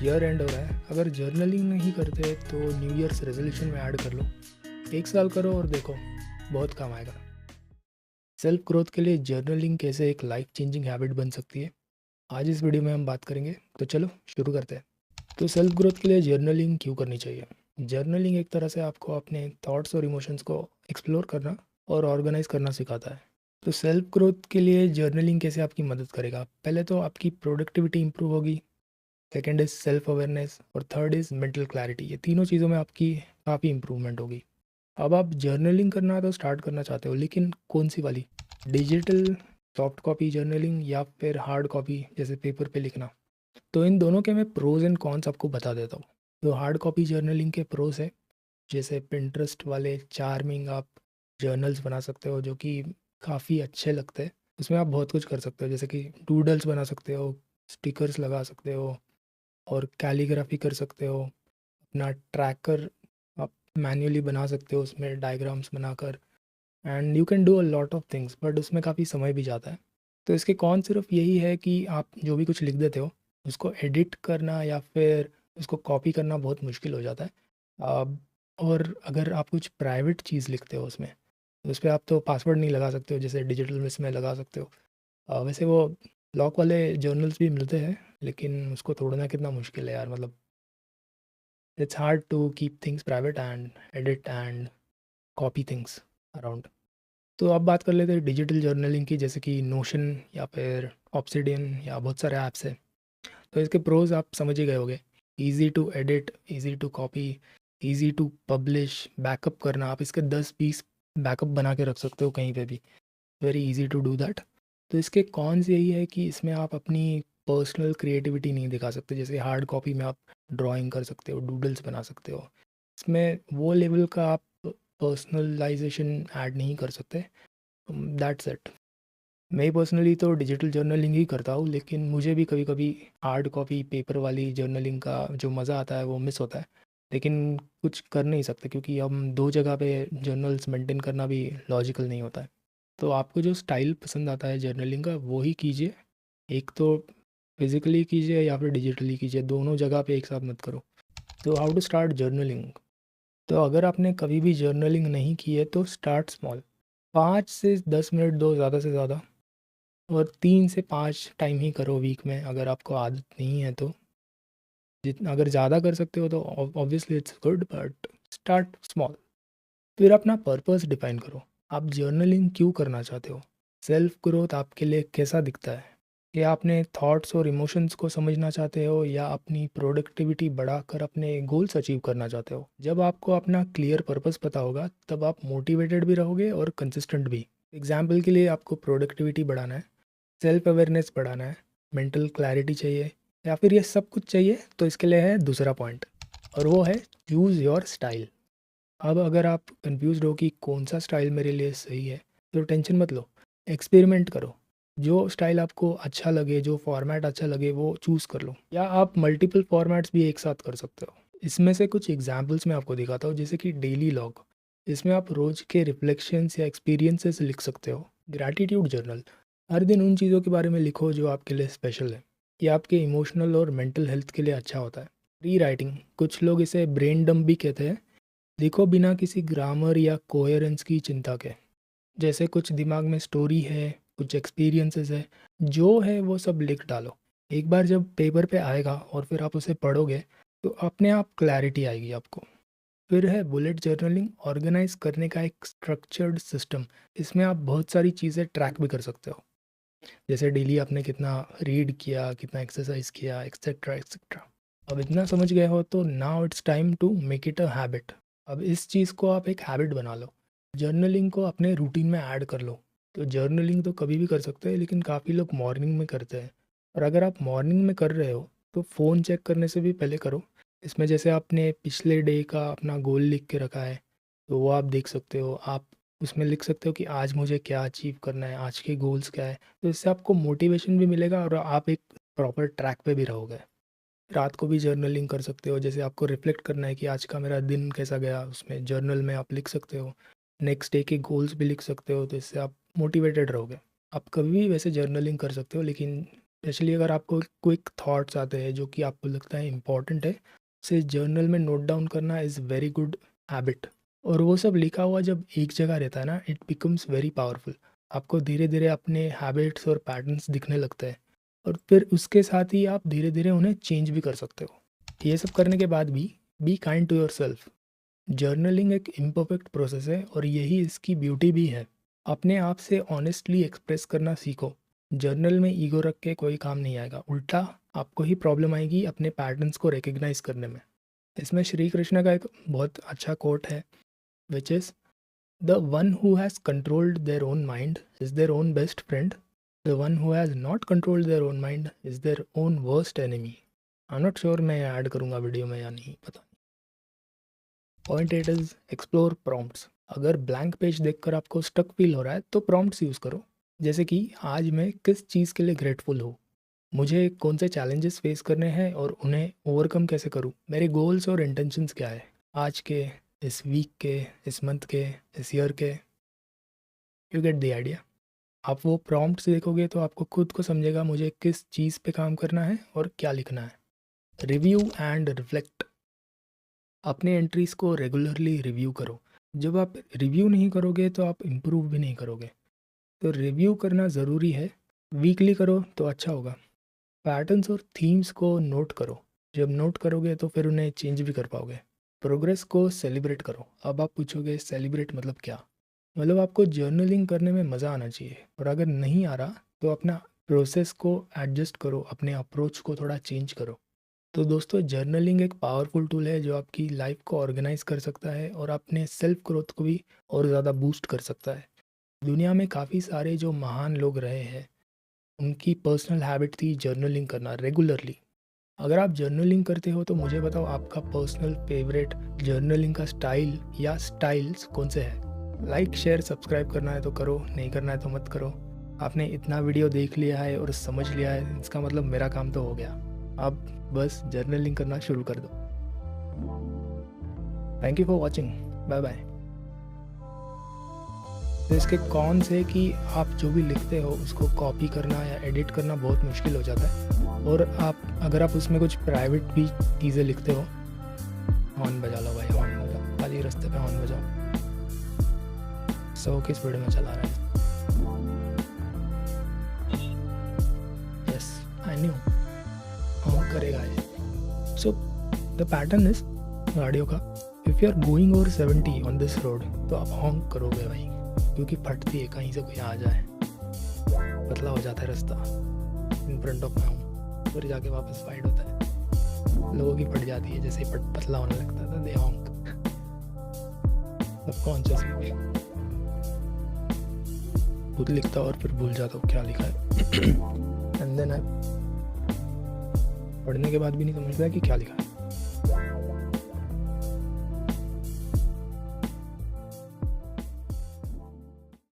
Year and हो रहा है, अगर जर्नलिंग नहीं करते तो न्यू ईयर्स रेजोल्यूशन में ऐड कर लो। 1 साल करो और देखो, बहुत काम आएगा। सेल्फ ग्रोथ के लिए जर्नलिंग कैसे एक लाइफ चेंजिंग हैबिट बन सकती है, आज इस वीडियो में हम बात करेंगे। तो चलो शुरू करते हैं। तो सेल्फ ग्रोथ के लिए जर्नलिंग क्यों करनी चाहिए? जर्नलिंग एक तरह से आपको अपने थॉट्स और इमोशंस को एक्सप्लोर करना और ऑर्गेनाइज करना सिखाता है। तो सेल्फ ग्रोथ के लिए जर्नलिंग कैसे आपकी मदद करेगा? पहले तो आपकी प्रोडक्टिविटी इंप्रूव होगी, सेकेंड इज़ सेल्फ अवेयरनेस और थर्ड इज़ मेंटल क्लैरिटी। ये तीनों चीज़ों में आपकी काफ़ी इंप्रूवमेंट होगी। अब आप जर्नलिंग करना तो स्टार्ट करना चाहते हो, लेकिन कौन सी वाली? डिजिटल सॉफ्ट कॉपी जर्नलिंग या फिर हार्ड कॉपी जैसे पेपर पे लिखना? तो इन दोनों के मैं प्रोज एंड कॉन्स आपको बता देता हूँ। तो हार्ड कॉपी जर्नलिंग के प्रोज है, जैसे पिंटरेस्ट वाले चार्मिंग आप जर्नल्स बना सकते हो जो कि काफ़ी अच्छे लगते हैं। उसमें आप बहुत कुछ कर सकते हो, जैसे कि डूडल्स बना सकते हो, स्टिकर्स लगा सकते हो और कैलीग्राफी कर सकते हो। अपना ट्रैकर आप मैन्युअली बना सकते हो उसमें डायग्राम्स बनाकर, and you can do a lot of things, but उसमें काफ़ी समय भी जाता है। तो इसके कौन सिर्फ यही है कि आप जो भी कुछ लिख देते हो उसको एडिट करना या फिर उसको कॉपी करना बहुत मुश्किल हो जाता है। अब और अगर आप कुछ प्राइवेट चीज़ लिखते हो उसमें, तो उस पर आप तो पासवर्ड नहीं लगा सकते हो जैसे डिजिटल में इसमें लगा सकते हो। वैसे वो लॉक वाले जर्नल्स भी मिलते हैं, लेकिन उसको तोड़ना कितना मुश्किल है यार, मतलब it's hard to keep things private and edit and copy things around. तो अब बात कर लेते हैं डिजिटल जर्नलिंग की, जैसे कि नोशन या फिर ऑब्सिडियन या बहुत सारे ऐप्स हैं। तो इसके प्रोज आप समझ ही गए होंगे। Easy to edit, easy to copy, easy to publish, backup करना, आप इसके 10-20 बैकअप बना के रख सकते हो कहीं पे भी। Very easy to do that. तो इसके कॉन्स यही है कि इसमें आप अपनी पर्सनल क्रिएटिविटी नहीं दिखा सकते। जैसे हार्ड कॉपी में आप ड्राइंग कर सकते हो, डूडल्स बना सकते हो, इसमें वो लेवल का आप पर्सनलाइजेशन ऐड नहीं कर सकते। That's it. मैं पर्सनली तो डिजिटल जर्नलिंग ही करता हूँ, लेकिन मुझे भी कभी कभी हार्ड कॉपी पेपर वाली जर्नलिंग का जो मज़ा आता है वो मिस होता है। लेकिन कुछ कर नहीं सकते, क्योंकि हम दो जगह पे जर्नल्स मेंटेन करना भी लॉजिकल नहीं होता है। तो आपको जो स्टाइल पसंद आता है जर्नलिंग का वो ही कीजिए। एक तो फिज़िकली कीजिए या फिर डिजिटली कीजिए, दोनों जगह पे एक साथ मत करो। तो हाउ टू स्टार्ट जर्नलिंग? तो अगर आपने कभी भी जर्नलिंग नहीं की है तो स्टार्ट स्मॉल। 5 से 10 मिनट दो ज़्यादा से ज़्यादा, और 3 से 5 टाइम ही करो वीक में, अगर आपको आदत नहीं है तो। जितना अगर ज़्यादा कर सकते हो तो obviously it's good, but start small. फिर अपना पर्पस डिफाइन करो। आप जर्नलिंग क्यों करना चाहते हो? सेल्फ ग्रोथ आपके लिए कैसा दिखता है? क्या अपने थॉट्स और इमोशंस को समझना चाहते हो, या अपनी प्रोडक्टिविटी बढ़ाकर अपने गोल्स अचीव करना चाहते हो? जब आपको अपना क्लियर पर्पस पता होगा तब आप मोटिवेटेड भी रहोगे और कंसिस्टेंट भी। एग्जाम्पल के लिए आपको प्रोडक्टिविटी बढ़ाना है, सेल्फ अवेयरनेस बढ़ाना है, मेंटल क्लैरिटी चाहिए, या फिर ये सब कुछ चाहिए, तो इसके लिए है दूसरा पॉइंट, और वो है चूज़ योर स्टाइल। अब अगर आप कंफ्यूज हो कि कौन सा स्टाइल मेरे लिए सही है, तो टेंशन मत लो, एक्सपेरिमेंट करो। जो स्टाइल आपको अच्छा लगे, जो फॉर्मेट अच्छा लगे वो चूज़ कर लो, या आप मल्टीपल फॉर्मेट्स भी एक साथ कर सकते हो। इसमें से कुछ एग्जांपल्स मैं आपको दिखाता हूँ, जैसे कि डेली लॉग। इसमें आप रोज़ के रिफ्लेक्शंस या एक्सपीरियंसेस लिख सकते हो। ग्रैटिट्यूड जर्नल, हर दिन उन चीज़ों के बारे में लिखो जो आपके लिए स्पेशल है। ये आपके इमोशनल और मेंटल हेल्थ के लिए अच्छा होता है। री राइटिंग, कुछ लोग इसे ब्रेन डंप भी कहते हैं। लिखो बिना किसी ग्रामर या कोहेरेंस की चिंता के। जैसे कुछ दिमाग में स्टोरी है, कुछ एक्सपीरियंसेस है, जो है वो सब लिख डालो। एक बार जब पेपर पे आएगा और फिर आप उसे पढ़ोगे तो अपने आप क्लैरिटी आएगी आपको। फिर है बुलेट जर्नलिंग, ऑर्गेनाइज करने का एक स्ट्रक्चर्ड सिस्टम। इसमें आप बहुत सारी चीज़ें ट्रैक भी कर सकते हो, जैसे डेली आपने कितना रीड किया, कितना एक्सरसाइज किया, एक्सेट्रा एक्सेट्रा। अब इतना समझ गए हो तो now it's time to make it a habit. अब इस चीज़ को आप एक हैबिट बना लो, जर्नलिंग को अपने रूटीन में ऐड कर लो। तो जर्नलिंग तो कभी भी कर सकते हैं, लेकिन काफ़ी लोग मॉर्निंग में करते हैं। और अगर आप मॉर्निंग में कर रहे हो तो फ़ोन चेक करने से भी पहले करो। इसमें जैसे आपने पिछले डे का अपना गोल लिख के रखा है, तो वो आप देख सकते हो। आप उसमें लिख सकते हो कि आज मुझे क्या अचीव करना है, आज के गोल्स क्या है। तो इससे आपको मोटिवेशन भी मिलेगा और आप एक प्रॉपर ट्रैक पे भी रहोगे। रात को भी जर्नलिंग कर सकते हो, जैसे आपको रिफ्लेक्ट करना है कि आज का मेरा दिन कैसा गया, उसमें जर्नल में आप लिख सकते हो। नेक्स्ट डे के गोल्स भी लिख सकते हो, तो इससे आप मोटिवेटेड रहोगे। आप कभी भी वैसे जर्नलिंग कर सकते हो, लेकिन स्पेशली अगर आपको क्विक थॉट्स आते हैं जो कि आपको लगता है इम्पॉर्टेंट है, उसे जर्नल में नोट डाउन करना इज़ वेरी गुड हैबिट। और वो सब लिखा हुआ जब एक जगह रहता है ना, इट बिकम्स वेरी पावरफुल। आपको धीरे धीरे अपने हैबिट्स और पैटर्न्स दिखने लगते हैं, और फिर उसके साथ ही आप धीरे धीरे उन्हें चेंज भी कर सकते हो। ये सब करने के बाद भी be kind to yourself. Journaling एक इम्परफेक्ट प्रोसेस है और यही इसकी ब्यूटी भी है। अपने आप से ऑनेस्टली एक्सप्रेस करना सीखो। जर्नल में ईगो रख के कोई काम नहीं आएगा, उल्टा आपको ही प्रॉब्लम आएगी अपने पैटर्न्स को रिकग्नाइज करने में। इसमें श्री कृष्ण का एक बहुत अच्छा कोट है, which is the one who has controlled their own mind is their own best friend, the one who has not controlled their own mind is their own worst enemy. I am not sure मैं add करूँगा video में या नहीं, पता। Point 8 is explore prompts. अगर blank page देखकर आपको stuck feel हो रहा है तो प्रॉम्प्ट्स यूज़ करो, जैसे कि आज मैं किस चीज़ के लिए ग्रेटफुल हूँ, मुझे कौन से चैलेंजेस फेस करने हैं और उन्हें ओवरकम कैसे करूँ, मेरे गोल्स और इंटेंशंस क्या है आज के, इस वीक के, इस मंथ के, इस ईयर के। You get the idea. आप वो प्रॉम्प्ट्स देखोगे तो आपको खुद को समझेगा मुझे किस चीज़ पे काम करना है और क्या लिखना है। Review and reflect. अपने एंट्रीज़ को रेगुलरली रिव्यू करो। जब आप रिव्यू नहीं करोगे तो आप इम्प्रूव भी नहीं करोगे, तो रिव्यू करना ज़रूरी है। वीकली करो तो अच्छा होगा। पैटर्न्स और थीम्स को नोट करो। जब नोट करोगे तो फिर उन्हें चेंज भी कर पाओगे। प्रोग्रेस को सेलिब्रेट करो। अब आप पूछोगे सेलिब्रेट मतलब क्या? मतलब आपको जर्नलिंग करने में मज़ा आना चाहिए, और अगर नहीं आ रहा तो अपना प्रोसेस को एडजस्ट करो, अपने अप्रोच को थोड़ा चेंज करो। तो दोस्तों, जर्नलिंग एक पावरफुल टूल है जो आपकी लाइफ को ऑर्गेनाइज कर सकता है और अपने सेल्फ ग्रोथ को भी और ज़्यादा बूस्ट कर सकता है। दुनिया में काफ़ी सारे जो महान लोग रहे हैं, उनकी पर्सनल हैबिट थी जर्नलिंग करना रेगुलरली। अगर आप जर्नलिंग करते हो तो मुझे बताओ आपका पर्सनल फेवरेट जर्नलिंग का स्टाइल या स्टाइल्स कौन से हैं। लाइक शेयर सब्सक्राइब करना है तो करो, नहीं करना है तो मत करो। आपने इतना वीडियो देख लिया है और समझ लिया है, इसका मतलब मेरा काम तो हो गया। अब बस जर्नलिंग करना शुरू कर दो। Thank you for watching, bye bye. तो इसके कौन से कि आप जो भी लिखते हो उसको कॉपी करना या एडिट करना बहुत मुश्किल हो जाता है, और अगर आप उसमें कुछ प्राइवेट भी चीज़ें लिखते हो, हॉर्न बजा लो भाई, हॉर्न बजाओ, खाली रास्ते पे हॉर्न बजाओ। 100 की स्पीड में चला रहा है। यस, आई न्यू हॉन्क करेगा ये। सो द पैटर्न इज गाड़ियों का, if you are going over 70 on this road तो आप हॉन्क करोगे भाई, क्योंकि फटती है, कहीं से कोई आ जाए, पतला हो जाता है रास्ता in front of my home, फिर जाके वापस वाइड होता है, लोगों की फट जाती है, जैसे ही पतला होने लगता था दे हॉन्क। सबकॉन्शियस में खुद लिखता और फिर भूल जाता हूँ क्या लिखा है एंड देन पढ़ने के बाद भी नहीं समझता कि क्या लिखा है।